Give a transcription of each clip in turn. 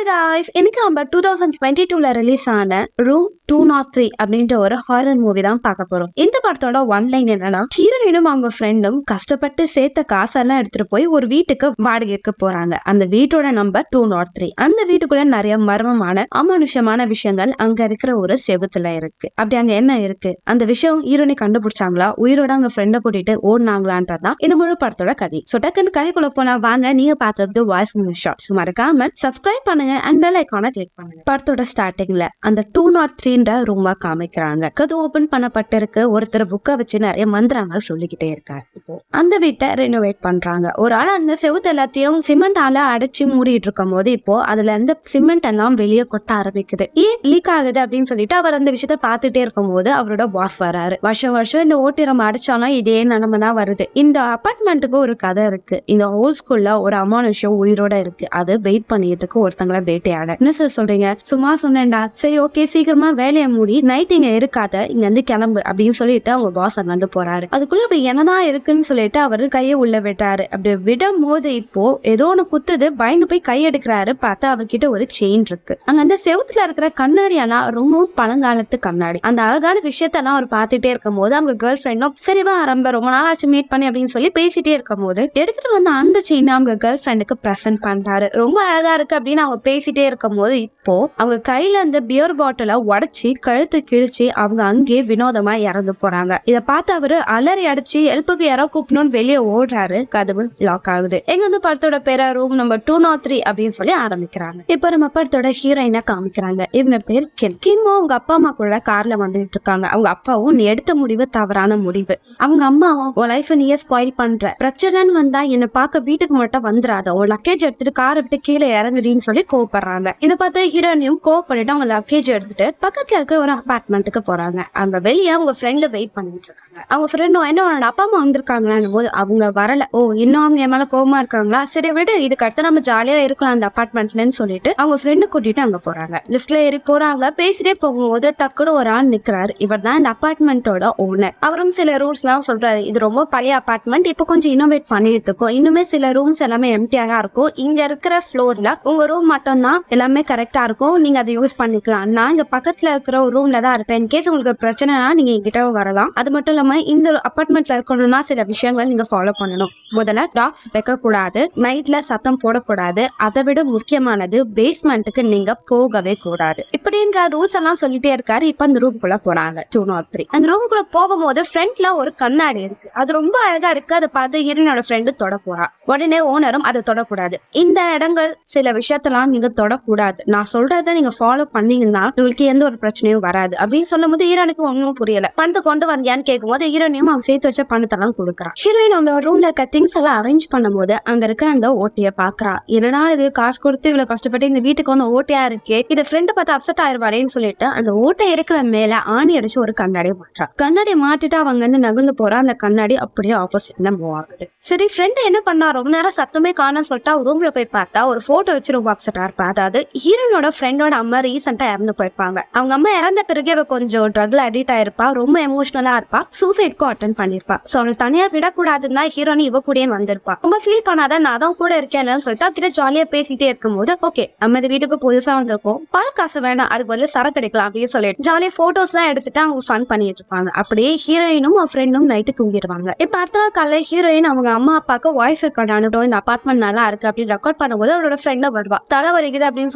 Hi guys, இன்னைக்கு நம்ம 2022ல release ஆன ரூம் 203 அப்படின்ற ஒரு ஹாரர் மூவி தான் பார்க்க போறோம். இந்த படத்தோட ஒன்லைன் என்னன்னா, ஹீரோயினும் அவங்க ஃப்ரெண்டும் கஷ்டப்பட்டு சேர்த்த காசெல்லாம் எடுத்துட்டு போய் ஒரு வீட்டுக்கு வாடகைக்கு போறாங்க. அந்த வீட்டோட நம்பர் 203. அந்த வீட்டுக்குள்ள நிறைய மர்மமான அமானுஷமான விஷயங்கள் அங்க இருக்கிற ஒரு செவுத்துல இருக்கு. அப்படி அங்க என்ன இருக்கு, அந்த விஷயம் ஹீரோனை கண்டுபிடிச்சாங்களா, உயிரோட அவங்க ஃப்ரெண்டை கூட்டிட்டு ஓடினாங்களான்றதான் இந்த முழு படத்தோட கதை. ஸோ டக்குன்னு கதைக்குள்ள போனா வாங்க, நீங்க பார்த்தது வாய்ஸ் ஷார்ட்ஸ். மறக்காம சப்ஸ்கிரைப் பண்ணுங்க அண்ட் பெல் ஐகானை கிளிக் பண்ணுங்க. படத்தோட ஸ்டார்டிங்ல அந்த 203ன்ற ரூமா காமிக்கிறாங்க. கது ஓபன் பண்ணப்பட்டிருக்கு. ஒருத்தர் புக்கை வச்சு நிறைய மந்திரங்கள் சொல்லிக்கிட்டே இருக்காரு. இப்போ அந்த வீட்டை ரெனோவேட் பண்றாங்க. ஒரு ஆள் அந்த செவுத்து எல்லாத்தையும் சிமெண்டால அடைச்சு மூடிட்டு இருக்கும் போது இப்போ அதுல இருந்து சிமெண்ட் எல்லாம் வெளியே கொட்ட ஆரம்பிக்குது. ஏன் லீக் ஆகுது அப்படின்னு சொல்லிட்டு அவர் அந்த விஷயத்த பாத்துட்டே இருக்கும் போது அவரோட பாஸ் வராரு. வருஷம் வருஷம் இந்த ஓட்டிரம் அடிச்சாலும் இதே நிலைமை தான் வருது. இந்த அபார்ட்மெண்ட்டுக்கு ஒரு கதை இருக்கு. இந்த ஓல்ட் ஸ்கூல்ல ஒரு அமானுஷம் உயிரோட இருக்கு. அது வெயிட் பண்ணிட்டு இருக்கு ஒருத்தங்களை வேட்டையாட. என்ன சார் சொல்றீங்க? சும்மா சொன்னேன்டா. சரி ஓகே, சீக்கிரமா வேலையை மூடி நைட் இங்க இருக்காத, இங்க வந்து கிளம்பு அப்படின்னு சொல்லிட்டு அவங்க பாஸ் அங்க வந்து போறாரு. அதுக்குள்ள அப்படி என்னதான் இருக்குன்னு சொல்லிட்டு அவரு கையை உள்ள விட்டாரு. அப்படி விடும் போது இப்போ ஏதோ ஒண்ணு குத்துது. பயந்து போய் கை எடுக்கிறாரு. பார்த்தா அவர்கிட்ட ஒரு செயின் இருக்கு. அங்க அந்த செவுத்துல இருக்கிற கண்ணாடி எல்லாம் ரொம்ப பழங்காலத்து கண்ணாடி. அந்த அழகான விஷயத்தெல்லாம் அவர் பார்த்துட்டே இருக்கும் போது அவங்க கேர்ள் ஃப்ரெண்டும் சரிவா ரொம்ப நாள் ஆச்சு மீட் பண்ணி அப்படின்னு சொல்லி பேசிட்டே இருக்கும் போது எடுத்துட்டு வந்த அந்த செயின் அவங்க கேர்ள் ஃப்ரெண்டுக்கு பிரசன்ட் பண்றாரு. ரொம்ப அழகா இருக்கு அப்படின்னு அவங்க பேசிட்டே இருக்கும் போது இப்போ அவங்க கையில அந்த பியர் பாட்டில உடைச்சி கழுத்து கிழிச்சு அவங்க அங்கே வினோதமா இறந்து போறாங்க. இத பார்த்து அவரு அலறி அடிச்சு ஹெல்ப்புக்கு யாரோ கூப்பிடணும்னு வெளியே ஓடுறாரு. கதவு லாக் ஆகுது. எங்க வந்து படத்தோட பேர ரூம் நம்பர் 203 அப்படின்னு சொல்லி ஆரம்பிக்கிறாங்க. இப்ப நம்ம படத்தோட ஹீரோயினா காமிக்கிறாங்க. இவங்க பேர் கிம். அவங்க அப்பா அம்மா கூட கார்ல வந்துட்டு இருக்காங்க. அவங்க அப்பாவும் நீ எடுத்த முடிவு தவறான முடிவு, அவங்க அம்மாவும் உன் லைஃப் நீயே ஸ்பாயில் பண்ற, பிரச்சனைன்னு வந்தா என்ன பார்க்க வீட்டுக்கு மட்டும் வந்துடாத, உன் லக்கேஜ் எடுத்துட்டு காரை விட்டு கீழே இறங்குடின்னு சொல்லி கோவப்படுறாங்க. இதை பார்த்து ஹீரோயினியும் கோவப்பட்டு அவங்க லக்கேஜ் எடுத்துட்டு பக்கத்துல இருக்க ஒரு அபார்ட்மெண்ட்டுக்கு போறாங்க. அங்க வெளியே அவங்க ஃப்ரெண்டு வெயிட் பண்ணிட்டு இருக்காங்க. அவங்க ஃப்ரெண்டும் என்ன உன்னோட அப்பா அம்மா வந்திருக்காங்களான்னு போது அவங்க வரல. ஓ, இன்னும் அவங்க என் மேல கோவமா இருக்காங்களா, சரி விடு, இதுக்கு அடுத்து நம்ம ஜாலியா இருக்கலாம் அந்த அபார்ட்மெண்ட்லன்னு சொல்லிட்டு அவங்க ஃப்ரெண்டு கூட்டிட்டு அங்க போறாங்க. லிஃப்ட்ல ஏறி போறாங்க. பேசிட்டே போகும்போது டக்குனு ஒரு ஆள் நிக்கிறாரு. இவர் தான் இந்த அபார்ட்மெண்டோட ஓனர். அவரும் சில ரூல்ஸ் எல்லாம் சொல்றாரு. இது ரொம்ப பழைய அபார்ட்மெண்ட், இப்போ கொஞ்சம் இன்னோவேட் பண்ணிட்டு இருக்கோம். இன்னுமே சில ரூம்ஸ் எல்லாமே எம்டியாக இருக்கும். இங்க இருக்கிற ஃப்ளோர்ல உங்க ரூம் மட்டும் தான் எல்லாமே கரெக்டா இருக்கும், நீங்க அதை யூஸ் பண்ணிக்கலாம். நான் இங்க பக்கத்துல இருக்கிற ஒரு ரூம்ல தான் இருப்பேன். இன்கேஸ் உங்களுக்கு பிரச்சனைனா நீங்க என்கிட்ட வரலாம். அது மட்டும் இல்லாம இந்த அபார்ட்மெண்ட்ல இருக்கணும்னா சில விஷயங்கள் நீங்க ஃபாலோ பண்ணணும். முதல்ல டாக்ஸ் வைக்க கூடாது, நைட்ல சத்தம் போடக்கூடாது, அதை விட முக்கியமானது பேஸ்மெண்ட்டுக்கு நீங்க போகவே கூடாது. இப்படின்ற ரூல்ஸ் எல்லாம் சொல்லிட்டே இருக்காரு. இப்ப அந்த ரூம்குள்ள போறாங்க 203. அந்த ரூம்குள்ள போகும்போது ஃப்ரண்ட்ல ஒரு கண்ணாடி இருக்கு. அது ரொம்ப அழகா இருக்கு. அதை பார்த்து ஹீரோயினோட ஃப்ரெண்டு தொட போறா. உடனே ஓனரும் அதை தொடக்கூடாது, இந்த இடங்கள் சில விஷயத்தெல்லாம் நீங்க தொடக்கூடாது, நான் சொல்றத நீங்க ஃபாலோ பண்ணீங்கன்னா உங்களுக்கு எந்த ஒரு பிரச்சனையும் வராது அப்படின்னு சொல்லும் போது ஹீரோனுக்கு ஒன்னும் புரியல. பணத்தை கொண்டு வந்தியான்னு கேட்கும் போது ஹீரோனியும் அவங்க சேர்த்து வச்ச பணத்தெல்லாம் கொடுக்குறான். ஹீரோயின் அவங்க ரூம்ல இருக்க திங்ஸ் எல்லாம் அரேஞ்ச் பண்ணும் போது அங்க இருக்கிற அந்த ஓட்டிய பாக்குறா. என்னன்னா இது காசு கொடுத்து இவ்வளவு கஷ்டப்பட்டு இந்த வீட்டுக்கு வந்து ஓட்டையா இருக்கே, இதை ஃப்ரெண்டு பார்த்து அப்செட் ஆயிருவாரேன்னு சொல்லிட்டு அந்த ஓட்டை இருக்கிற மேல ஆணி அடிச்சு ஒரு கண்ணாடியை மாற்றா. கண்ணாடி மாட்டிட்டு அவங்க வந்து நகர்ந்து போறா. அந்த கண்ணாடி அப்படியே ஆப்போசிட்ல மூவ் ஆகுது. சரி, ஃப்ரெண்டு என்ன பண்ணா, ரொம்ப நேரம் சத்தமே காணன்னு சொல்லிட்டு ரூம்ல போய் பார்த்தா ஒரு போட்டோ வச்சு ரொம்ப அப்செட்டா இருப்பா. அதாவது ஹீரோனோட ஃப்ரெண்டோட அம்மா ரீசெண்டா இறந்து போயிருப்பாங்க. அவங்க அம்மா இறந்த பிறகு அவ கொஞ்சம் ட்ரக்ல அடிக்ட் ஆயிருப்பா, ரொம்ப எமோஷனலா இருப்பா, சூசைட்க்கும் அட்டென்ட் பண்ணிருப்பா. சோ அவளை தனியா விடக்கூடாதுன்னா ஹீரோனி இவ கூடயே வந்திருப்பா. ரொம்ப ஃபீல் பண்ணாத, நான் தான் கூட இருக்கேன்னு சொல்லிட்டு அவகிட்ட ஜாலியா பேசிட்டே இருக்கும் போது ஓகே நம்ம இந்த வீட்டுக்கு புதுசா வந்திருக்கோம், பால் காசு வேணாம், அதுக்கு வந்து சரக்கு கிடைக்கலாம் அப்படின்னு சொல்லிட்டு ஜாலியா போட்டோஸ் எல்லாம் எடுத்துட்டு அவங்க ஃபன் பண்ணிட்டு இருப்பாங்க. அப்படியே ஹீரோயினும் அவ ஃப்ரெண்டும் நைட்டு தூங்கிடுவாங்க. இப்ப அடுத்த நாள் காலையில ஹீரோயின் அவங்க அம்மா அப்பாவுக்கு வாய்ஸ் ரெக்கார்ட் அனுப்பிட்டோம், இந்த அபார்ட்மெண்ட் நல்லா இருக்கு அப்படின்னு ரெக்கார்ட் பண்ணும்போது அவரோட ஃப்ரெண்ட் வருவா. தலை வலிக்குது அப்படின்னு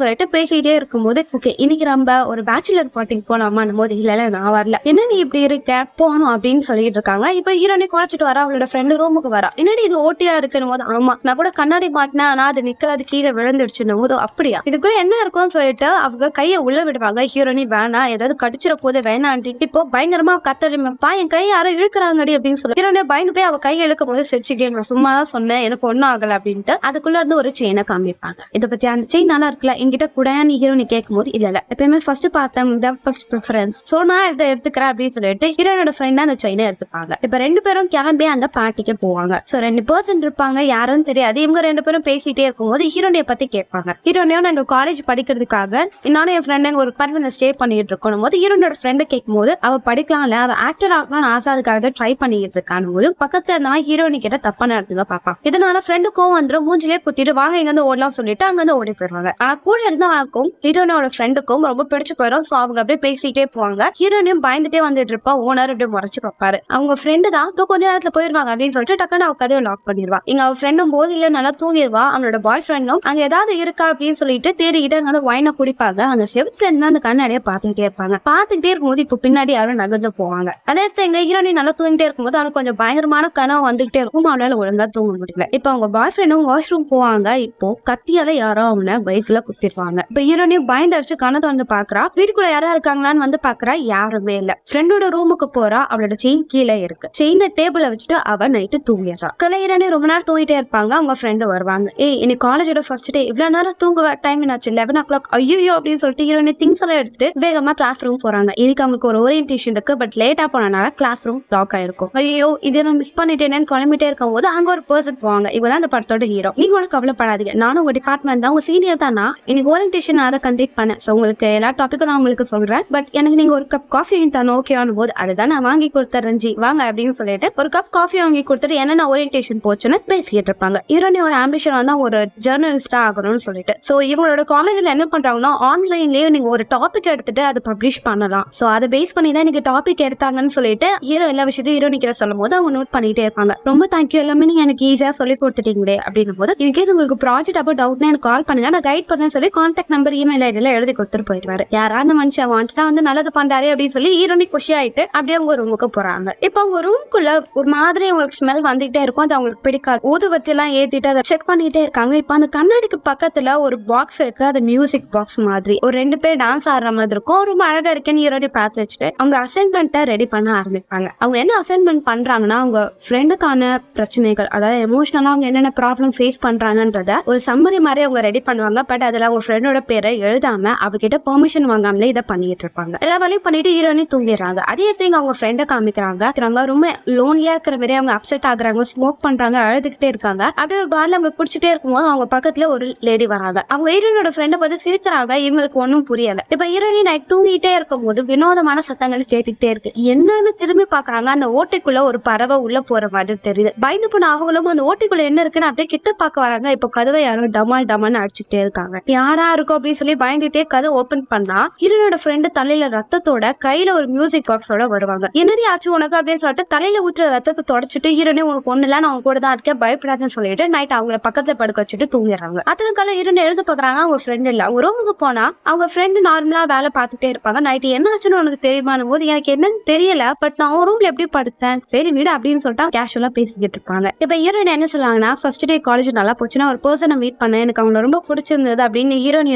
சொல்லிட்டு பேசிட்டே இருக்கும்போது ஓகே இன்னைக்கு நம்ம ஒரு பேச்சுலர் பார்ட்டிக்கு போலாமான்னு போது இல்ல நான் வரல, என்ன நீ இப்படி இருக்க, போகணும் அப்படின்னு சொல்லிட்டு இருக்காங்க. இப்ப ஹீரோனி குறைச்சிட்டு வரா. அவளோட ஃப்ரெண்டு ரூமுக்கு வரா. என்னடி இது ஓட்டியா இருக்குன்னு போது ஆமா நான் கூட கண்ணாடி மாட்டினா ஆனா அது நிக்கிறது கீழே விழுந்துடுச்சுன்னு போது அப்படியா, இதுக்குள்ள என்ன இருக்கும்னு சொல்லிட்டு அவங்க கையை உள்ள விடுவாங்க. ஹீரோனி வேணா ஏதாவது கடிச்சிட போது வேணான்ட்டு இப்போ பயங்கரமா கத்தரிப்பா, என் கை யாரும் இழுக்கிறாங்கடி அப்படின்னு சொல்லி ஹீரோனி பயந்து போய் அவ கையை இழுக்கும் போது சிரிச்சுக்கே நான் சும்மா தான் சொன்னேன், எனக்கு ஒன்னும் ஆகல அப்படின்ட்டு அதுக்குள்ள இருந்து ஒரு செயினை காமிப்பாங்க. இதை பத்தி அந்த செயின் நல்லா இருக்குல்ல என்கிட்ட கூட ஹீரோனி கேட்கும் போது இல்ல எப்பயுமே ஃபர்ஸ்ட் பார்த்தவங்க ஃபர்ஸ்ட் ப்ரிஃபரன்ஸ், சோ நான் இதை எடுத்துக்கிறேன் அப்படின்னு சொல்லிட்டு ஹீரோனோட ஃப்ரெண்ட் அந்த செயினை எடுத்துப்பாங்க. இப்ப ரெண்டு பேரும் கிளம்பி அந்த பார்ட்டிக்கு போவாங்க. சோ 2 பர்சன் இருப்பாங்க, யாரும் தெரியாது. இவங்க 2 பேரும் பேசிட்டே இருக்கும்போது ஹீரோனியை பத்தி கேட்பாங்க. ஹீரோனியும் நாங்க காலேஜ் படிக்கிறதுக்காக நானும் என் ஃப்ரெண்ட் ஒரு பர்மனன்ட் ஸ்டே பண்ணிட்டு இருக்கணும் போது ஹீரோனோட ஃப்ரெண்டு கேட்கும் போது அவ படிக்கலாம்ல, அவ ஆக்டர் ஆகணும்னு ஆசை, அதுக்காக ட்ரை பண்ணிட்டு இருக்கான்னு போது பக்கத்துல இருந்தா ஹீரோனி கிட்ட தப்பான இடத்துக்கு பாப்பா. இதனால ஃப்ரெண்டுக்கும் வந்துடும், மூஞ்சிலே குத்திட்டு வாங்க இங்க வந்து ஓடலாம் சொல்லிட்டு அங்க வந்து ஓடி போயிருவாங்க. போயிருவாங்க. ஆனா கூட இருந்தவனுக்கும் ஹீரோனோட ஃப்ரெண்டுக்கும் ரொம்ப பிடிச்சு போயிடும். சோ அவங்க அப்படியே பேசிட்டே போவாங்க. ஹீரோனையும் பயந்துட்டே வந்துட்டு இருப்பா. ஓனர் அப்படியே முறைச்சு பார்ப்பாரு. அவங்க ஃப்ரெண்டு தான் கொஞ்ச நேரத்துல போயிருவாங்க அப்படின்னு சொல்லிட்டு டக்குன்னு அவ கதையை லாக் பண்ணிடுவா. இங்க அவ ஃப்ரெண்டும் போதில நல்லா தூங்கிடுவா. அவனோட பாய் ஃப்ரெண்டும் அங்க ஏதாவது இருக்கா அப்படின்னு சொல்லிட்டு தேடிக்கிட்டு அங்க வைனை குடிப்பாங்க. அந்த செவத்துல இருந்து அந்த கண்ணாடியை பாத்துக்கிட்டே இருப்பாங்க. பாத்துக்கிட்டே இருக்கும்போது இப்ப பின்னாடி யாரும் நகர்ந்து போவாங்க. அதே இடத்துல எங்க ஹீரோனி நல்லா தூங்கிட்டே இருக்கும்போது அவனுக்கு கொஞ்சம் பயங்கரமான கனவு வந்துகிட்டே இருக்கும். அவனால ஒழுங்கா தூங்க முடியல. இப்ப அவங்க பாய் ஃப்ரெண்டும் வாஷ்ரூம் போவாங்க. இப்போ கத்தியால யாரோ அவனை பைக்ல குத்திடுவாங்க. இப்ப ஹீரோனியும் பயந்தடிச்சு கனத்தை வந்து பாக்குறா. வீட்டுக்குள்ள யாரா இருக்காங்களான்னு வந்து பாக்குறா. யாருமே இல்ல. ஃப்ரெண்டோட ரூமுக்கு போறா. அவளோட செயின் கீழே இருக்கு. செயினை டேபிள்ல வச்சுட்டு அவ நைட்டு தூங்கிடுறா. ஹீரோனி ரொம்ப நேரம் தூங்கிட்டே இருப்பாங்க. அவங்க ஃப்ரெண்டு வருவாங்க. இன்னைக்கு காலேஜோட ஃபர்ஸ்ட் டே, இவ்வளவு நேரம் தூங்குவ, டைம் என்னாச்சு 11 o'clock. ஐயோ அப்படின்னு சொல்லிட்டு ஹீரோனி திங்ஸ் எல்லாம் எடுத்துட்டு வேகமா கிளாஸ் ரூம் போறாங்க. இன்னைக்கு அவங்களுக்கு ஒரு ஓரியன்டேஷன் இருக்கு. பட் லேட்டா போனனால கிளாஸ் ரூம் லாக் ஆயிருக்கும். ஐயோ இதை நான் மிஸ் பண்ணிட்டேன்னு குழம்பிட்டே இருக்கும் போது அங்க ஒரு பர்சன் போவாங்க. இவதான் அந்த படத்தோட ஹீரோ. நீங்க ஒன்றும் கவலைப்படாதீங்க, நானும் உங்க டிபார்ட்மெண்ட் தான், உங்க சீனியர் தான். இன்னைக்கு ஓரியன்டேஷன் அதை கண்டக்ட் பண்ணேன். சோ உங்களுக்கு எல்லா டாபிக்கும் நான் உங்களுக்கு சொல்றேன். பட் எனக்கு நீங்க ஒரு கப் காஃபி தானே ஓகேவான போது அதுதான் நான் வாங்கி கொடுத்துறேன் ஜி வாங்க அப்படின்னு சொல்லிட்டு ஒரு கப் காஃபி வாங்கி கொடுத்துட்டு என்னென்ன ஓரியன்டேஷன் போச்சுன்னு பேசிக்கிட்டு இருப்பாங்க. ஹீரோனியோட ஆம்பிஷன் வந்து ஒரு ஜேர்னலிஸ்டா ஆகணும்னு சொல்லிட்டு. சோ இவங்களோட காலேஜ்ல என்ன பண்றாங்கன்னா ஆன்லைன்லயே நீங்க ஒரு டாபிக் எடுத்துட்டு அதை பப்ளிஷ் பண்ணலாம். சோ அதை பேஸ் பண்ணி தான் நீங்க டாபிக் எடுத்தாங்கன்னு சொல்லிட்டு ஹீரோ எல்லா விஷயத்தையும் ஹீரோனிக்கிற சொல்லும் போது அவங்க நோட் பண்ணிட்டே இருப்பாங்க. ரொம்ப தேங்க்யூ, எல்லாமே நீங்க எனக்கு ஈஸியா சொல்லி கொடுத்துட்டீங்களே அப்படின்னும் போது இன்கேஸ் உங்களுக்கு ப்ராஜெக்ட் அப்போ டவுட்னா எனக்கு கால் பண்ணுங்க, நான் கைட் பண்ணேன்னு சொல்லி கான்டாக்ட் நம்பர் இமெயில் ஐடியில எழுதி கொடுத்துட்டு போயிடுவாரு. யாரா அந்த மனுஷன் வாண்டா வந்து நல்லது பண்றாரு அப்படின்னு சொல்லி ஹீரோனி குஷி ஆயிட்டு அப்படியே அவங்க ரூமுக்கு போறாங்க. இப்போ அவங்க ரூமுக்குள்ள ஒரு மாதிரி உங்களுக்கு ஸ்மெல் வந்துகிட்டே இருக்கும். அது அவங்களுக்கு பிடிக்காது. ஊதுபத்தி எல்லாம் ஏத்திட்டு அதை செக் பண்ணிட்டே இருக்காங்க. இப்ப அந்த கண்ணாடிக்கு பக்கத்துல ஒரு பாக்ஸ் இருக்கு. அது மியூசிக் பாக்ஸ் மாதிரி ஒரு 2 பேர் டான்ஸ் ஆடுற மாதிரி இருக்கும். ரொம்ப அழகா இருக்குன்னு ஹீரோனி பார்த்து வச்சுட்டு அவங்க அசைன்மெண்ட்டை ரெடி பண்ண ஆரம்பிப்பாங்க. அவங்க என்ன அசைன்மெண்ட் பண்றாங்கன்னா அவங்க ஃப்ரெண்டுக்கான பிரச்சனைகள், அதாவது எமோஷனலா அவங்க என்னென்ன ப்ராப்ளம் ஃபேஸ் பண்றாங்கன்றத ஒரு சம்மரி மாதிரி அவங்க ரெடி பண்ணுவாங்க. பட் அதுல அவங்க ஃப்ரெண்டோட பேரை எழுதாம அவகிட்ட பெர்மிஷன் வாங்காமலே இதை பண்ணிட்டு இருப்பாங்க. எல்லா வேலையும் பண்ணிட்டு ஹீரோனி தூங்கிடுறாங்க. அதே இடத்துல அவங்க ஃப்ரெண்டை காமிக்கிறாங்க. ரொம்ப லோன்லியா இருக்கிற மாதிரி அவங்க அப்செட் ஆகுறாங்க, ஸ்மோக் பண்றாங்க, அழுதுகிட்டே இருக்காங்க. அப்படியே ஒரு பார்ல அவங்க குடிச்சிட்டே இருக்கும்போது அவங்க பக்கத்துல ஒரு லேடி வராங்க. அவங்க ஹீரோனோட ஃப்ரெண்டை பார்த்து சிரிக்கிறாங்க. இவங்களுக்கு ஒன்னும் புரியல. இப்ப ஹீரோனி நைட் தூங்கிட்டே இருக்கும் போது வினோதமான சத்தங்கள் கேட்டுக்கிட்டே இருக்கு. என்னன்னு திரும்பி பாக்குறாங்க. அந்த ஓட்டைக்குள்ள ஒரு பறவை உள்ள போற மாதிரி தெரியுது. பயந்து போன அவங்களும் அந்த ஓட்டைக்குள்ள என்ன இருக்குன்னு அப்படியே கிட்ட பாக்க வராங்க. இப்ப கதவை யாரும் டமால் டமான்னு அடிச்சுட்டே இருக்காங்க. யாரா இருக்கும் அப்படின்னு சொல்லி பயந்துட்டே கதை ஓபன் பண்ணா ஹீரோனோட ஃப்ரெண்டு தலையில ரத்தத்தோட கையில ஒரு மியூசிக் பாக்ஸோட வருவாங்க. என்னடி ஆச்சு உனக்கு அப்படின்னு சொல்லிட்டு தலையில ஊற்றுற ரத்தத்தை தொடச்சிட்டு ஹீரோனே உனக்கு ஒண்ணு இல்ல, நான் அவங்க கூட தான் இருக்கேன், பயப்படாதுன்னு சொல்லிட்டு நைட் அவங்கள பக்கத்துல படுக்க வச்சுட்டு தூங்கிடுறாங்க. அத்தனை காலம் ஹீரோனை எழுத பாக்குறாங்க. அவங்க ஃப்ரெண்ட் இல்ல. அவங்க ரூமுக்கு போனா அவங்க ஃப்ரெண்டு நார்மலா வேலை பார்த்துட்டே இருப்பாங்க. நைட்டு என்ன ஆச்சுன்னு உனக்கு தெரியுமான போது எனக்கு என்னன்னு தெரியல, பட் நான் அவங்க ரூம்ல எப்படி படுத்தேன், சரி விடு அப்படின்னு சொல்லிட்டு கேஷுவலா பேசிக்கிட்டு இருப்பாங்க. இப்ப ஹீரோயின் என்ன சொல்லுவாங்கன்னா ஃபர்ஸ்ட் டே காலேஜ் நல்லா போச்சுன்னா ஒரு பர்சனை மீட் பண்ணேன், எனக்கு அவங்க ரொம்ப பிடிச்சிருந்தது அப்படின்னு ஹீரோனி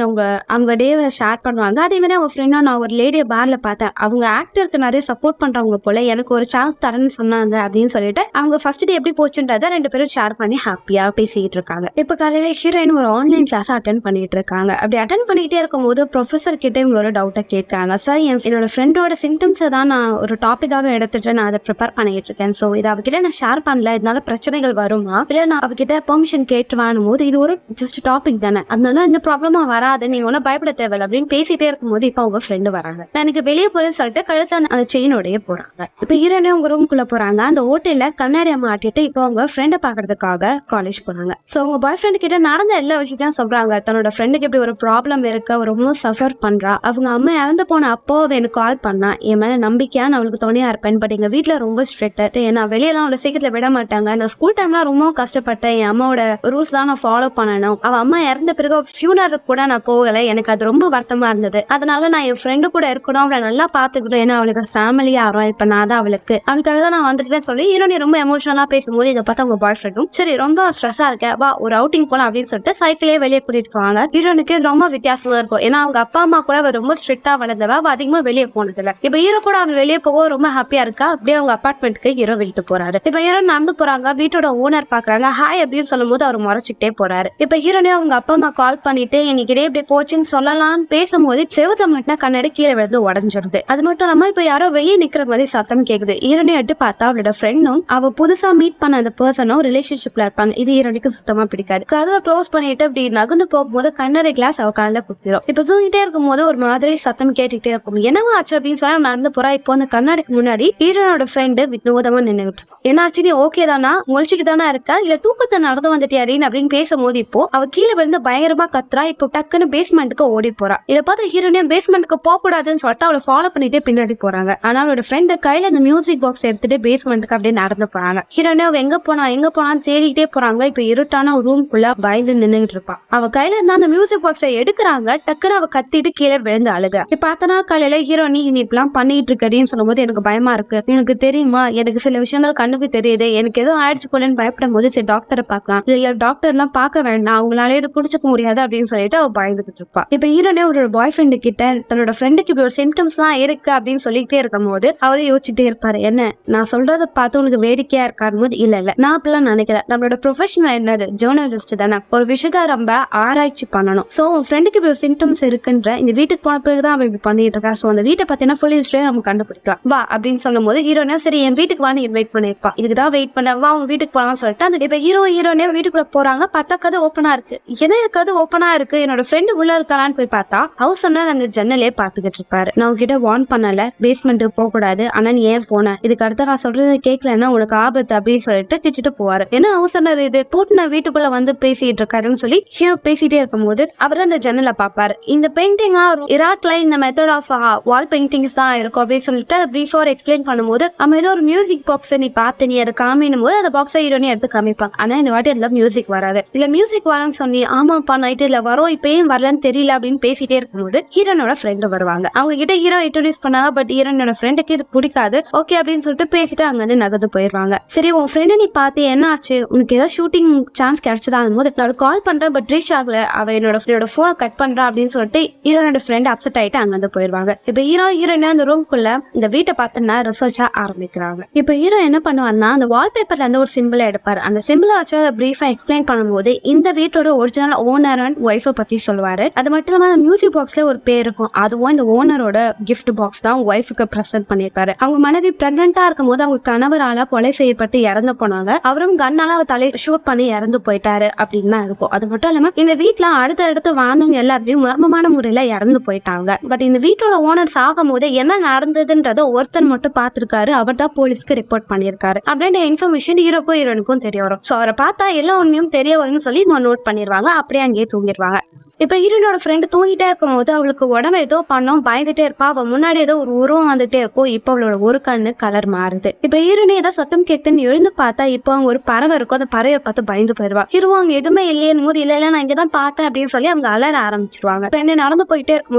அவங்க டேவை ஷேர் பண்ணுவாங்க. அதே மாதிரி அவங்க ஃப்ரெண்டா நான் ஒரு லேடியை பார்ல பார்த்தேன், அவங்க ஆக்டருக்கு நிறைய சப்போர்ட் பண்றவங்க போல, எனக்கு ஒரு சான்ஸ் தரேன்னு சொன்னாங்க அப்படின்னு சொல்லிட்டு அவங்க ஃபர்ஸ்ட் டே எப்படி போச்சுன்றத 2 பேரும் ஷேர் பண்ணி ஹாப்பியா பேசிட்டு இருக்காங்க. இப்ப காலையில ஹீரோயின் ஒரு ஆன்லைன் கிளாஸ் அட்டென்ட் பண்ணிட்டு இருக்காங்க. அப்படி அட்டென்ட் பண்ணிட்டே இருக்கும்போது ப்ரொஃபசர் கிட்ட இவங்க ஒரு டவுட்டை கேட்கறாங்க. சார் என்னோட ஃப்ரெண்டோட சிம்டம்ஸை தான் நான் ஒரு டாபிக்காக எடுத்துட்டு நான் அதை ப்ரிப்பேர் பண்ணிட்டு இருக்கேன். ஸோ இதை அவகிட்ட நான் ஷேர் பண்ணல, இதனால பிரச்சனைகள் வருமா, இல்லை நான் அவகிட்ட பெர்மிஷன் கேட்டுவானும் போது இது ஒரு ஜஸ்ட் டாபிக் தானே, அதனால இந்த ப்ராப்ளமா வராது, நீ ஒன்னும் பயப்பட தேவையில்லை அப்படின்னு பேசிட்டே இருக்கும்போது இப்போ அவங்க ஃப்ரெண்டு வராங்க. நான் எனக்கு வெளியே போறேன்னு சொல்லிட்டு கழுத்துல அந்த செயினோடய போறாங்க. இப்போ ஹீரோனே அவங்க ரூமுக்குள்ள போறாங்க. அந்த ஓட்டையில கண்ணாடியை மாட்டிட்டு இப்போ அவங்க ஃப்ரெண்டை பாக்குறதுக்காக காலேஜ் போறாங்க. ஸோ அவங்க பாய் ஃப்ரெண்டு கிட்ட நடந்த எல்லா விஷயத்தையும் சொல்றாங்க. தன்னோட ஃப்ரெண்டுக்கு இப்படி ஒரு ப்ராப்ளம் இருக்கு, ரொம்ப சஃபர் பண்றா, அவங்க அம்மா இறந்து போன அப்போ எனக்கு கால் பண்ணா, என் மேல நம்பிக்கையா நான் அவளுக்கு துணையா இருப்பேன், பட் எங்க வீட்டுல ரொம்ப ஸ்ட்ரிக்ட், ஏன்னா வெளியெல்லாம் அவளை சீக்கிரத்துல விட மாட்டாங்க, நான் ஸ்கூல் டைம்லாம் ரொம்ப கஷ்டப்பட்டேன், என் அம்மாவோட ரூல்ஸ் தான் நான் ஃபாலோ பண்ணணும், அவ அம்மா இறந்த பிறகு ஃபியூனருக்கு கூட நான் போகல, எனக்கு அது ரொம்ப வருத்தமா இருந்தது, அதனால நான் என் ஃப்ரெண்டு கூட இருக்கணும், அவளை நல்லா பாத்துக்கணும், ஏன்னா அவளுக்கு ஃபேமிலியா ஆகும், இப்ப நான் தான் அவளுக்காக தான் நான் வந்துட்டேன்னு சொல்லி ஹீரோனி ரொம்ப எமோஷனலா பேசும்போது இதை பார்த்து அவங்க பாய் ஃப்ரெண்டும் சரி ரொம்ப ஸ்ட்ரெஸ்ஸா இருக்க, வா ஒரு அவுட்டிங் போலாம் அப்படின்னு சொல்லிட்டு சைக்கிளே வெளியே கூட்டிட்டு போவாங்க. ஹீரோனுக்கு ரொம்ப வித்தியாசமா இருக்கும், ஏன்னா அவங்க அப்பா அம்மா கூட ரொம்ப ஸ்ட்ரிக்டா வளர்ந்தவ, அதிகமா வெளியே போனதில்ல. இப்ப ஹீரோ கூட அவங்க வெளியே போக ரொம்ப ஹாப்பியா இருக்கா. அப்படியே அவங்க அபார்ட்மெண்ட்டுக்கு ஹீரோ வீட்டு போறாரு. இப்ப ஹீரோ நடந்து போறாங்க. வீட்டோட ஓனர் பாக்குறாங்க. ஹாய் அப்படின்னு சொல்லும் போது அவர் முறைச்சிக்கிட்டே போறாரு. இப்ப ஹீரோனே அவங்க அப்பா அம்மா கால் பண்ணிட்டு இன்னைக்கு இப்படி போச்சுன்னு சொல்லலாம்னு பேசும்போது செவத்துல மட்டும் கண்ணாடி கீழே விழுந்து உடஞ்சிருது. அது மட்டும் இல்லாம இப்ப யாரோ வெளியே நிக்கிற மாதிரி சத்தம் கேக்குது. ஹீரோனே எடுத்து பார்த்தா அவளோட ஃப்ரெண்டும் அவ புதுசா மீட் பண்ண அந்த பர்சனும் ரிலேஷன்ஷிப்ல இருப்பாங்க. இது ஹீரோனுக்கு சுத்தமா பிடிக்காது. கதவை க்ளோஸ் பண்ணிட்டு அப்படி நகர்ந்து போகும்போது கண்ணாடி கிளாஸ் அவ காலில் குத்திரும். இப்ப தூங்கிட்டே இருக்கும் போது ஒரு மாதிரி சத்தம் கேட்டுக்கிட்டே இருக்கும். என்னவா ஆச்சு அப்படின்னு சொல்லி நடந்து போறா. இப்போ அந்த கண்ணாடிக்கு முன்னாடி ஹீரோனோட ஃப்ரெண்டு வினோதமா நின்னுட்டு என்னாச்சு, நீ ஓகே தானா, முழிச்சுக்கு தானா இருக்கா, இல்ல தூக்கத்தை நடந்து வந்துட்டியாடின்னு அப்படின்னு பேசும்போது இப்போ அவ கீழே விழுந்து பயங்கர பயங்கரமா கத்துறா. இப்போ டக்குன்னு பேஸ்மெண்ட்டுக்கு ஓடி போறா. இதை பார்த்து ஹீரோனியா பேஸ்மெண்ட்டுக்கு போக கூடாதுன்னு சொல்லிட்டு அவளை ஃபாலோ பண்ணிட்டே பின்னாடி போறாங்க. ஆனா அவளோட ஃப்ரெண்ட் கையில அந்த மியூசிக் பாக்ஸ் எடுத்துட்டு பேஸ்மெண்ட்டுக்கு அப்படியே நடந்து போறாங்க. ஹீரோனியா அவ எங்க போனான்னு தேடிட்டே போறாங்க. இப்ப இருட்டான ரூம்குள்ள பயந்து நின்னுட்டு இருப்பா. அவ கையில இருந்தா அந்த மியூசிக் பாக்ஸை எடுக்கிறாங்க. டக்குன்னு அவ கத்திட்டு கீழே விழுந்து அழுக. இப்ப பார்த்தனா காலையில ஹீரோனி நீ இப்பெல்லாம் பண்ணிட்டு இருக்கடின்னு சொல்லும் போது எனக்கு பயமா இருக்கு. எனக்கு தெரியுமா, எனக்கு சில விஷயங்கள் கண்ணுக்கு தெரியுது, எனக்கு எதுவும் ஆயிடுச்சு போலன்னு பயப்படும் போது சரி டாக்டரை பார்க்கலாம், இல்ல டாக்டர் எல்லாம் பார்க்க வேண்டாம், அவங்களால இது புடிச்சுக்க முடியாது அப்படின்னு சொல்லிட்டு அவ பயந்துகிட்டு இருப்பா. இப்ப ஹீரோனே ஒரு பாய் ஃப்ரெண்டு கிட்ட தன்னோட ஃப்ரெண்டுக்கு இப்படி ஒரு சிம்டம்ஸ் எல்லாம் இருக்கு அப்படின்னு சொல்லிட்டே இருக்கும் போது அவரே யோசிச்சுட்டே இருப்பாரு. என்ன நான் சொல்றதை பார்த்து உனக்கு வேடிக்கையா இருக்காரு போது இல்ல நான் அப்படிலாம் நினைக்கிறேன். நம்மளோட ப்ரொஃபஷனல் என்னது, ஜேர்னலிஸ்ட் தானே, ஒரு விஷயத்த ரொம்ப ஆராய்ச்சி பண்ணணும். சோ உன் ஃப்ரெண்டுக்கு இப்படி ஒரு சிம்டம்ஸ் இருக்குன்ற இந்த வீட்டுக்கு போன பிறகுதான் அவன் இப்படி பண்ணிட்டு இருக்கா. சோ அந்த வீட்டை பத்தினா ஃபுல் ஹிஸ்டரியை நம்ம கண்டுபிடிக்கலாம் வா அப்படின்னு சொல்லும் போது ஹீரோனே சரி என் வீட்டுக்கு வான்னு இன்வைட் பண்ணிருப்பா. இதுக்குதான் வெயிட் பண்ண வா உங்க வீட்டுக்கு போகலாம்னு சொல்லிட்டு அந்த இப்ப ஹீரோனே வீட்டுக்குள்ள போறாங்க. பார்த்தா கதை ஓப்பனா இருக்கு. என்ன கதை ஓப்பனா இருக்கு, என்னோட ஃப்ரெண்டு உள்ள இருக்காளான்னு போய் பார்த்தா ஹவுஸ் ஓனர் அந்த ஜன்னலே பாத்துக்கிட்டு இருப்பாரு. நான் உங்ககிட்ட வார்ன் பண்ணல பேஸ்மெண்ட்டுக்கு போக கூடாது, ஆனா நீ ஏன் போன, இதுக்கு அடுத்த நான் சொல்றது கேட்கலன்னா உனக்கு ஆபத்து அப்படின்னு சொல்லிட்டு திட்டிட்டு போவாரு. ஏன்னா ஹவுஸ் ஓனர் இது போட்டு நான் வீட்டுக்குள்ள வந்து பேசிட்டு இருக்காருன்னு சொல்லி ஹீரோ பேசிட்டே இருக்கும் போது அவர் அந்த ஜன்னலை பாப்பாரு. இந்த பெயிண்டிங்லாம் இராக்ல இந்த மெத்தட் ஆஃப் வால் பெயிண்டிங்ஸ் தான் இருக்கும் அப்படின்னு சொல்லிட்டு அதை பிரீஃபா எக்ஸ்பிளைன் பண்ணும்போது நம்ம ஏதோ ஒரு மியூசிக் பாக்ஸ் நீ பார்த்து நீ அதை காமினும் போது அந்த பாக்ஸை ஹீரோனி எடுத்து காமிப்பாங்க. ஆனா இந்த வாட்டி அதுல மியூசிக் வராது. இல்ல மியூசிக் வரன்னு சொல்லி ஆமாப்பா நைட்டு இதுல வரும் இப்ப ஏன் வரலன்னு தெரியல அப்படின்னு பேசிட்டே இருக்கும்போது ஹீரோனோட ஃப்ரெண்டு வருவாங்க. அவங்க கிட்ட ஹீரோ இன்ட்ரோடியூஸ் பண்ணாங்க. பட் ஹீரோனோட ஃப்ரெண்டுக்கு இது பிடிக்காது. ஓகே அப்படின்னு சொல்லிட்டு பேசிட்டு அங்க வந்து நகர்ந்து போயிடுவாங்க. சரி உன் ஃப்ரெண்டு நீ பார்த்து என்ன ஆச்சு, உனக்கு ஏதாவது ஷூட்டிங் சான்ஸ் கிடைச்சதாகும் போது நான் கால் பண்றேன் பட் ரீச் ஆகல, அவ என்னோட போனை கட் பண்றா அப்படின்னு சொல்லிட்டு ஹீரோனோட ஃப்ரெண்ட் அப்செட் ஆயிட்டு அங்க வந்து போயிடுவாங்க. இப்ப ஹீரோயின் அந்த ரூம்குள்ள இந்த வீட்டை பார்த்தா ரிசர்ச்சா ஆரம்பிக்கிறாங்க. இப்ப ஹீரோ என்ன பண்ணுவாருன்னா அந்த வால்பேப்பர்ல இருந்து ஒரு சிம்பிளை எடுப்பாரு. அந்த சிம்பிளை வச்சு அதை பிரீஃபா எக்ஸ்பிளைன் பண்ணும்போது இந்த வீட்டோட ஒரிஜினல் ஓனர் அண்ட் ஒய்ஃபை பத்தி சொல்லுவாரு. அது மட்டும் இல்லாம அந்த மியூசிக் பாக்ஸ்ல ஒரு பேர் இருக்கும், அதுவும் இந்த ஓனரோட கிஃப்ட் பாக்ஸ் தான் ஒய்ஃபுக்கு பிரசன்ட் பண்ணிருக்காரு. அவங்க மனைவி பிரெக்னெண்டா இருக்கும் போது அவங்க கணவரால கொலை செய்யப்பட்டு இறந்து போனாங்க. அவரும் கண்ணால அவ தலையை ஷூட் பண்ணி இறந்து போயிட்டாரு அப்படின்னு தான் இருக்கும். அது மட்டும் இல்லாம இந்த வீட்டுல அடுத்தடுத்து வாழ்ந்தவங்க எல்லாருமே மர்மமான முறையில இறந்து போயிட்டாங்க. பட் இந்த வீட்டோட ஓனர் சாகும் போது என்ன நடந்ததுன்றத ஒருத்தர் மட்டும் பாத்துருக்காரு. அவர் தான் போலீஸ்க்கு ரிப்போர்ட் பண்ணிருக்காரு அப்படின்ற இன்ஃபர்மேஷன் ஹீரோக்கும் ஹீரோனுக்கும் தெரிய வரும். சோ அவரை பார்த்தா எல்லா ஒன்னையும் தெரிய வரும்னு சொல்லி நோட் பண்ணிடுவாங்க. அப்படியே அங்கேயே தூங்கிடுவாங்க. இப்ப ஹீரோனோட ஃப்ரெண்டு தூங்கிட்டே இருக்கும் போது அவளுக்கு உடம்பு ஏதோ பண்ணோம் பயந்துட்டே இருப்பா. அவ முன்னாடி ஏதோ ஒரு உருவம் வந்துட்டே இருக்கும். இப்ப அவளோட ஒரு கண்ணு கலர் மாறுது. இப்ப ஹீரோனி ஏதோ சத்தம் கேக்குதுன்னு எழுந்து பார்த்தா இப்போ அவங்க ஒரு பறவை இருக்கும். அந்த பறவை பார்த்து பயந்து போயிடுவா. ஹீரோ அங்க எதுவுமே இல்லையேன்னு போது இல்ல நான் இங்கதான் பார்த்தேன் அப்படின்னு சொல்லி அவங்க அலற ஆரம்பிச்சிருவாங்க. ஃப்ரெண்டு நடந்து போயிட்டே இருக்கும்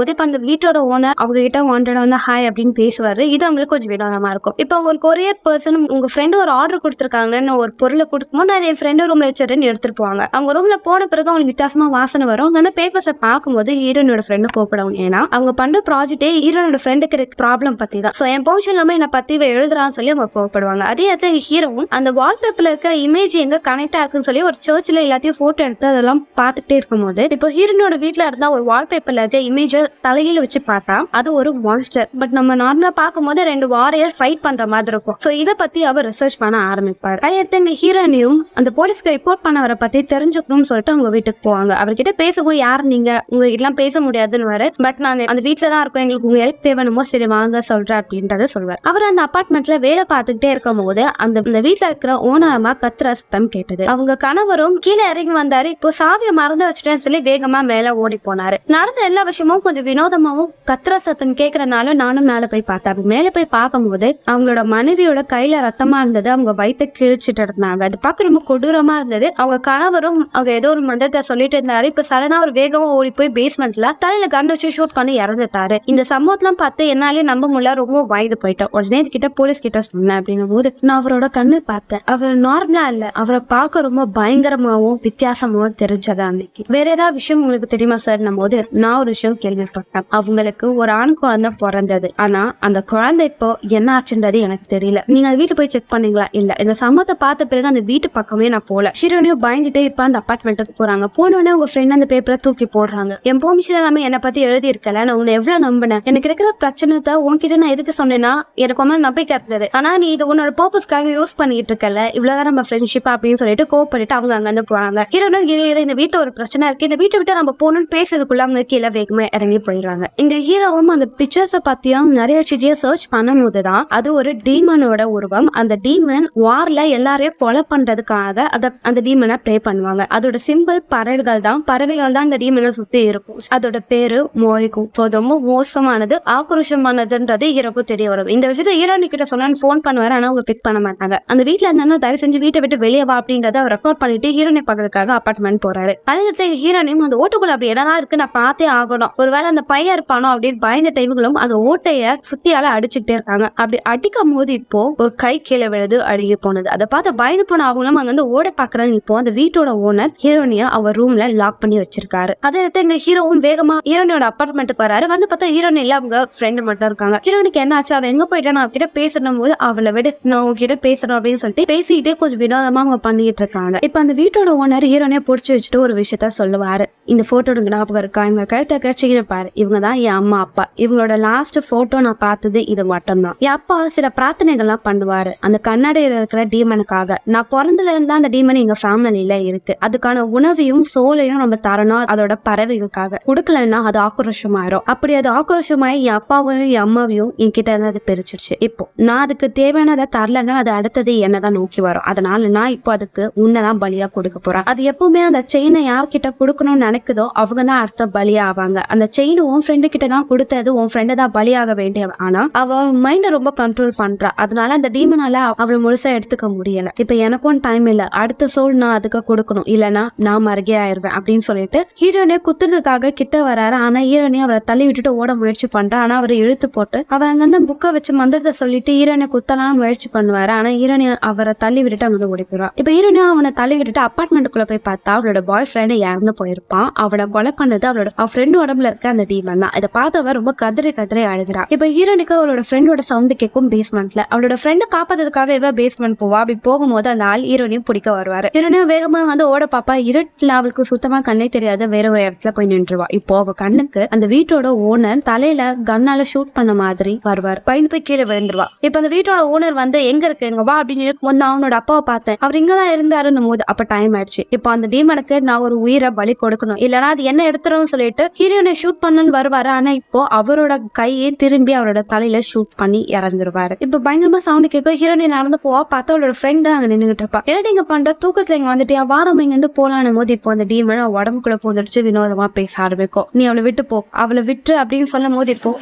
போது இப்ப அந்த வீட்டோட ஓனர் அவங்க கிட்ட வாண்டட் வந்து ஹாய் அப்படின்னு பேசுவாரு. இது அவங்களுக்கு கொஞ்சம் வினோதமா இருக்கும். இப்ப ஒரு கொரியர் பர்சன் உங்க ஃப்ரெண்டு ஒரு ஆர்டர் கொடுத்துருக்காங்கன்னு ஒரு பொருளை கொடுக்கும்போது நான் என் ஃப்ரெண்டு ரூம்ல வச்சிருன்னு எடுத்துட்டு போவாங்க. அவங்க ரூம்ல போன பிறகு அவங்களுக்கு வித்தியாசமா வாசனை வரும். அங்க அந்த பேப்பர்ஸை பார்க்கும்போது ஹீரோனோட ஃப்ரெண்டு கோப்படும். ஏன்னா அவங்க பண்ற ப்ராஜெக்டே ஹீரோனோட ஃப்ரெண்டுக்கு இருக்க ப்ராப்ளம் பத்தி தான். சோ என் பொசிஷன் இல்லாம என்ன பத்தி எழுதுறான்னு சொல்லி அவங்க கோவப்படுவாங்க. அதே நேரத்தில் ஹீரோவும் அந்த வால்பேப்பர்ல இருக்கிற இமேஜ் எங்க கனெக்டா இருக்குன்னு சொல்லி ஒரு சர்ச்ல எல்லாத்தையும் போட்டோ எடுத்து அதெல்லாம் பார்த்துட்டே இருக்கும் போது இப்போ ஹீரோனோட வீட்டுல இருந்தா ஒரு வால்பேப்பர்ல இருக்க இமேஜை தலையில வச்சு பார்த்தா அது ஒரு மான்ஸ்டர். பட் நம்ம நார்மலா பார்க்கும்போது ரெண்டு வாரியர் ஃபைட் பண்ற மாதிரி இருக்கும். சோ இதை பத்தி அவர் ரிசர்ச் பண்ண ஆரம்பிப்பாரு. அடுத்து எங்க ஹீரோனையும் அந்த போலீஸ்க்கு ரிப்போர்ட் பண்ணவரை பத்தி தெரிஞ்சுக்கணும்னு சொல்லிட்டு அவங்க வீட்டுக்கு போவாங்க. அவர்கிட்ட பேசவும் யார் நீங்க, உங்ககிட்ட பேச முடியாதுன்னு வர. பட் நாங்க அந்த வீட்டுல தான் இருக்கோம், எங்களுக்கு உங்க ஹெல்ப் தேவைணுமோ சரி வாங்க சொல்றேன் அப்படின்றத சொல்வார். அவர் அந்த அபார்ட்மெண்ட்ல வேலை பார்த்துக்கிட்டே இருக்கும் போது அந்த வீட்டுல இருக்கிற ஓனரமா கத்துற சத்தம் கேட்டது. அவங்க கணவரும் கீழே இறங்கி வந்தாரு. இப்போ சாவியை மறந்து வச்சுட்டேன்னு சொல்லி வேகமா மேல ஓடி போனாரு. நடந்த எல்லா விஷயமும் கொஞ்சம் வினோதமாவும் கத்துற சத்தம் கேட்கறதுனால நானும் மேல போய் பார்த்தேன். மேல போய் பார்க்கும்போது அவங்களோட மனைவியோட கையில ரத்தமா இருந்தது. அவங்க வயிற்ற கிழிச்சிட்டு இருந்தாங்க. அது பார்க்க ரொம்ப கொடூரமா இருந்தது. அவங்க கணவரும் அவங்க ஏதோ ஒரு மந்திரத்தை சொல்லிட்டு இருந்தாரு. இப்ப சடனா ஒரு வேகமா ஓடி போய் பேஸ்மெண்ட்ல தலையில கன் வச்சு ஷூட் பண்ணி இறந்துட்டாரு. இந்த சம்பவத்தெல்லாம் பார்த்து என்னாலே நம்ப முடியல, ரொம்ப பயந்து போயிட்டேன். உடனே கிட்ட போலீஸ் கிட்ட சொன்னேன். அப்படிங்கும் போது நான் அவரோட கண்ணு பார்த்தேன். அவர் நார்மலா இல்ல, அவரை பார்க்க ரொம்ப பயங்கரமாவும் வித்தியாசமாவும் தெரிஞ்சதா அன்னைக்கு. வேற ஏதாவது விஷயம் உங்களுக்கு தெரியுமா சார்? போது நான் ஒரு விஷயம் கேள்விப்பட்டேன். அவங்களுக்கு ஒரு ஆண் குழந்தை பிறந்தது. ஆனா அந்த குழந்தை இப்போ என்ன ஆச்சுன்றது எனக்கு தெரியல. நீங்க அந்த வீட்டு போய் செக் பண்ணீங்களா? இல்ல. இந்த சம்பவத்தை பார்த்த பிறகு அந்த வீட்டு பக்கமே நான் போல. ஹீரோனியும் பயந்துட்டே இப்ப அந்த அபார்ட்மெண்ட்டுக்கு போறாங்க. போனோடனே உங்க ஃப்ரெண்ட் அந்த பேப்பரை தூக்கி போடுறாங்க. என் பெர்மிஷன் எல்லாமே என்ன பத்தி எழுதி இருக்கல, நான் உன்னை எவ்வளவு நம்பினேன். எனக்கு இருக்கிற பிரச்சனை தான் உன்கிட்ட நான் எதுக்கு சொன்னேன்னா எனக்கு ரொம்ப நம்பிக்கை இருந்தது. ஆனா நீ இது உன்னோட பர்பஸ்க்காக யூஸ் பண்ணிட்டு இருக்கல, இவ்வளவுதான் நம்ம ஃப்ரெண்ட்ஷிப் அப்படின்னு சொல்லிட்டு கோவப்பட்டு அவங்க அங்க இருந்து போறாங்க. ஹீரோனும் இந்த வீட்டுல ஒரு பிரச்சனை இருக்கு, இந்த வீட்டை விட்டு நம்ம போகணும்னு பேசுறதுக்குள்ள அவங்க கீழே வேகமா இறங்கி போயிடுறாங்க. இந்த ஹீரோவும் அந்த பிக்சர்ஸை பத்தியும் நிறைய விஷயத்தையும் சர்ச் பண்ணும் போதுதான் அது ஒரு டீமனோட உருவம். அந்த டீமன் வார்ல எல்லாரையும் கொலை பண்றதுக்காக அந்த டீமனை ப்ரே பண்ணுவாங்க. அதோட சிம்பிள் பறவைகள் தான். பறவைகள் தான் இந்த டீமனை சுத்தி இருக்கும். அதோட பேரு மோரிக்கும். ரொம்ப மோசமானது, ஆக்ரோஷமானதுன்றது ஹீரோக்கு தெரிய வரும். இந்த விஷயத்த ஹீரோனி கிட்ட சொன்னான்னு போன் பண்ணுவாரு, ஆனா அவங்க பிக் பண்ண மாட்டாங்க. அந்த வீட்டுல இருந்தாலும் தயவு செஞ்சு வீட்டை விட்டு வெளியே வா அப்படின்றத அவர் ரெக்கார்ட் பண்ணிட்டு ஹீரோனை பாக்குறதுக்காக அபார்ட்மெண்ட் போறாரு. அதே நேரத்துல ஹீரோனியும் அந்த ஓட்டுக்குள்ள அப்படி என்னதான் இருக்கு நான் பார்த்தே ஆகணும், ஒருவேளை அந்த பையன் இருப்பானோ அப்படின்னு பயந்த டைமுகளும் அந்த ஓட்டைய சுத்தியால அடிச்சுக்கிட்டே இருக்காங்க. அப்படி அடிக்கும் போது இப்போ ஒரு கை கீழே விழுது, அழுகி போனது. அதை பார்த்து பயந்து போன அவங்களும் அங்க வந்து ஓட பாக்குறாங்க. இப்போ அந்த வீட்டோட ஓனர் ஹீரோனியா அவர் ரூம்ல லாக் பண்ணி வச்சிருக்காரு. அதே நேரத்துல எங்க ஹீரோவும் வேகமா ஹீரோனியோட அபார்ட்மெண்ட்டுக்கு வராரு. வந்து பார்த்தா ஹீரோனி இல்ல, அவங்க ஃப்ரெண்டு மட்டும் இருக்காங்க. ஹீரோனிக்கு என்ன ஆச்சு, அவ எங்க போயிட்டா, நான் கிட்ட பேசணும் போது அவளை விட நான் உங்ககிட்ட பேசணும் அப்படின்னு சொல்லிட்டு பேசிக்கிட்டே கொஞ்சம் வினோதமா அவங்க பண்ணிட்டு இருக்காங்க. இப்ப அந்த வீட்டோட ஓனர் ஹீரோனியா புடிச்சு வச்சுட்டு ஒரு விஷயத்த சொல்லுவாரு. இந்த போட்டோட ஞாபகம் இருக்கா, இவங்க கழுத்த கட்சிக்கிற பாரு, இவங்க தான் என் அம்மா அப்பா. இவங்களோட லாஸ்ட் போட்டோ நான் பார்த்தது இது மட்டும்தான். என் அப்பா சில பிரார்த்தனைகள்லாம் பண்ணுவாரு அந்த கண்ணாடியில இருக்கிற டீமனுக்காக. நான் பிறந்ததுல இருந்தா அந்த டீமன் எங்க ஃபேமிலியில இருக்கு. அதுக்கான உணவையும் சோலையும் நம்ம தரணும் அதோட பறவைகளுக்காக. கொடுக்கலன்னா அது ஆக்ரோஷமாயிரும். அப்படி அது ஆக்ரோஷமாயி என் அப்பாவையும் என் அம்மாவையும் என்கிட்ட இருந்து அது பிரிச்சிருச்சு. இப்போ நான் அதுக்கு தேவையானதை தரலன்னா அது அடுத்தது என்னதான் நோக்கி வரும். அதனால நான் இப்போ அதுக்கு உன்னதான் பலியா கொடுக்க போறேன். அது எப்பவுமே அந்த செயினை யார்கிட்ட கொடுக்கணும்னு நினைக்குதோ அவங்க தான் அடுத்த பலியா ஆவாங்க. அந்த செயின் உன் ஃப்ரெண்டு கிட்ட தான் கொடுத்தது, உன் ஃப்ரெண்டு தான் பலியாக வேண்டிய. ஆனா அவ மைண்ட ரொம்ப கண்ட்ரோல் பண்றா. அதனால அந்த டீமனால அவளை முழுசா எடுத்துக்க முடியல. இப்ப எனக்கும் டைம் இல்ல, அடுத்த சோல் நான் அதுக்கு கொடுக்கணும், இல்லனா நான் மருகே ஆயிருவேன் அப்படின்னு சொல்லிட்டு ஹீரோனே குத்துறதுக்காக கிட்ட வராரு. ஆனா ஹீரோனே அவரை தள்ளி விட்டுட்டு ஓட முயற்சி பண்றா. ஆனா அவரை இழுத்து போட்டு அவர் அங்கிருந்து புக்கை வச்சு மந்திரத்தை சொல்லிட்டு ஹீரோனை குத்தலாம் முயற்சி பண்ணுவாரு. ஆனா ஹீரோனி அவரை தள்ளி விட்டுட்டு அங்க ஓடி போயிடுவா. இப்ப ஹீரோனி அவனை தள்ளி விட்டுட்டு அப்பார்ட்மெண்ட்டுக்குள்ள போய் பார்த்தா அவளோட பாய் ஃப்ரெண்ட் இறந்து போயிருப்பான். அவளை கொலை பண்ணது அவளோட ஃப்ரெண்ட் உடம்புல இருக்க அந்த டீமன் தான். இதை பார்த்தவ ரொம்ப கதறி அழுகிறா. இப்ப ஹீரோனிக்கு அவளோட ஃப்ரெண்டோட சவுண்ட் கேட்கும் பேஸ்மெண்ட்ல. அவளோட ஃப்ரெண்ட் காப்பாத்ததுக்காக இவ பேஸ்மெண்ட் போவா. அப்படி போகும்போது அந்த ஆள் ஹீரோனியும் பிடிக்க வருவாரு. ஹீரோனியும் வேகமா வந்து ஓட பாப்பா. இருட்டுல அவளுக்கு சுத்தமா கண்ணே தெரியாத வேற ஒரு இடத்துல போய் நின்றுவா. இப்போ அவ கண்ணுக்கு அந்த வீட்டோட ஓனர் தலையில கன்னால ஷூட் பண்ண மாதிரி வருவார். பயந்து போய் கீழே விழுந்துருவா. இப்ப அந்த வீட்டோட ஓனர் வந்து எங்க இருக்கு எங்க வா அப்படின்னு இருக்கும்போது அவனோட அப்பாவை பார்த்தேன், அவர் இங்கதான் இருந்தாருன்னும் போது அப்ப டைம் ஆயிடுச்சு. இப்போ அந்த டீமனுக்கு நான் ஒரு உயிரை பலி கொடுக்கணும், இல்லனா அது என்ன எடுத்துரும் சொல்லிட்டு ஹீரோனை ஷூட் பண்ணு வருவாரு. ஆனா இப்போ அவரோட கையை திரும்பி அவரோட தலையில ஷூட் பண்ணி இறந்துருவாரு. இப்ப பயங்கரமா சவுண்ட் கேட்கும். ஹீரோனி நடந்து போவா. பார்த்தா அவளோட ஃப்ரெண்ட் அங்க நின்றுட்டு இருப்பா. என்ன நீங்க பண்ற, தூக்கத்துல இங்க வந்துட்டு வாரம் இங்க இருந்து போலானும் போது இப்போ அந்த டீமன் உடம்புக்குள்ள போந்துடுச்சு. வினோதமா பேச ஆரம்பிக்கும். நீ அவளை விட்டு போ, அவளை விட்டு அப்படின்னு சொல்லும் போது இப்போ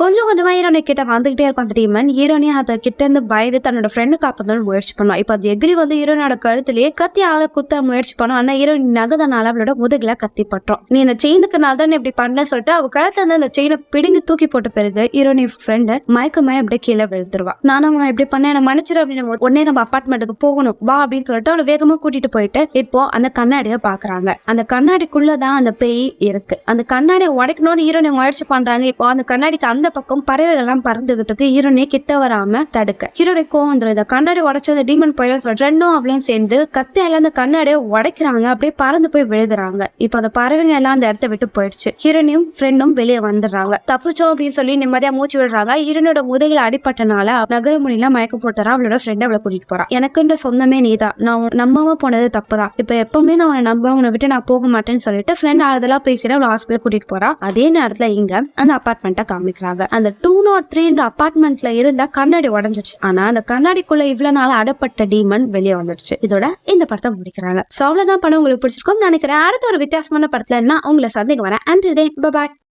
கொஞ்சம் கொஞ்சமா ஹீரோனி கிட்ட வந்துகிட்டே இருக்கும் அந்த டீமன். ஹீரோனி அதை கிட்ட இருந்து பயந்து தன்னோட ஃப்ரெண்டு காப்பாத்தணும் முயற்சி பண்ணுவா. இப்ப அது எகிரி வந்து ஹீரோனோட கழுத்துலயே கத்தி ஆளை குத்த முயற்சி பண்ணும். ஆனா ஹீரோனி நகதனால அவளோட முதுகுல கத்தி பட்டோம். நீ இந்த செயினுக்கு நான் தான் இப்படி பண்ண சொல்லிட்டு அவ கழுத்துல இருந்து அந்த செயினை பிடிங்கி தூக்கி போட்ட பிறகு ஹீரோனி ஃப்ரெண்டு மயக்கமாய் அப்படியே கீழே விழுந்துருவா. நானும் இப்படி பண்ண என்ன மன்னிச்சிரு அப்படின்னு உடனே நம்ம அப்பார்ட்மெண்ட்டுக்கு போகணும் வா அப்படின்னு சொல்லிட்டு அவளை வேகமா கூட்டிட்டு போயிட்டு இப்போ அந்த கண்ணாடியை பாக்குறாங்க. அந்த கண்ணாடிக்குள்ளதான் அந்த பேய் இருக்கு. அந்த கண்ணாடியை உடைக்கணும்னு ஹீரோனி முயற்சி பண்றாங்க. இப்போ அந்த கண்ணாடிக்கு அந்த பக்கம் பறவைகள் எல்லாம் பறந்துகிட்டு இருக்கு. ஹீரோனே கிட்ட வராம தடுக்க ஹீரோனி கோவம் வந்துடும். இந்த கண்ணாடி உடைச்ச அந்த டீமன் போயிடும். ரெண்டும் அவளையும் சேர்ந்து கத்தியால அந்த கண்ணாடியை உடைக்கிறாங்க. அப்படியே பறந்து போய் விழுகிறாங்க. இப்போ அந்த பறவைங்க எல்லாம் அந்த இடத்த விட்டு போயிடுச்சு. ஹீரோனியும் ஃப்ரெண்டும் வெளியே வந்துடுறாங்க. தப்பிச்சோம் அப்படின்னு சொல்லி நிம்மதியா மூச்சு விடுறாங்க. ஹீரோனோட முதுகில் அடிப்பட்டனால நகர முடியல மயக்க போட்டுறா. அவளோட ஃப்ரெண்ட் அவளை கூட்டிட்டு போறா. எனக்குன்ற சொந்தமே நீதான், நான் நம்பாம போனது தப்புதான். இப்ப எப்பவுமே நான் உன்னை நம்ப உன்னை விட்டு நான் போக மாட்டேன்னு சொல்லிட்டு ஃப்ரெண்ட் ஆறுதலா பேசிட்டு அவளை ஹாஸ்பிட்டல் கூட்டிட்டு போறா. அதே நேரத்துல இங்க அந்த அபார்ட்மெண்ட்டை காமிக்கிறாங்க. அந்த 203 அபார்ட்மெண்ட்ல இருந்த கண்ணாடி உடஞ்சிருச்சு. ஆனா அந்த கண்ணாடிக்குள்ள இவ்வளவு நாள் அடப்பட்ட டீமன் வெளியே வந்துடுச்சு. இதோட இந்த படத்தை முடிக்கிறாங்க. சோ அவ்வளவுதான். படம் உங்களுக்கு பிடிச்சிருக்கும் நினைக்கிறேன். அடுத்த ஒரு வித்தியாசமான படத்துல நான் உங்களை சந்திக்க வரேன். And by.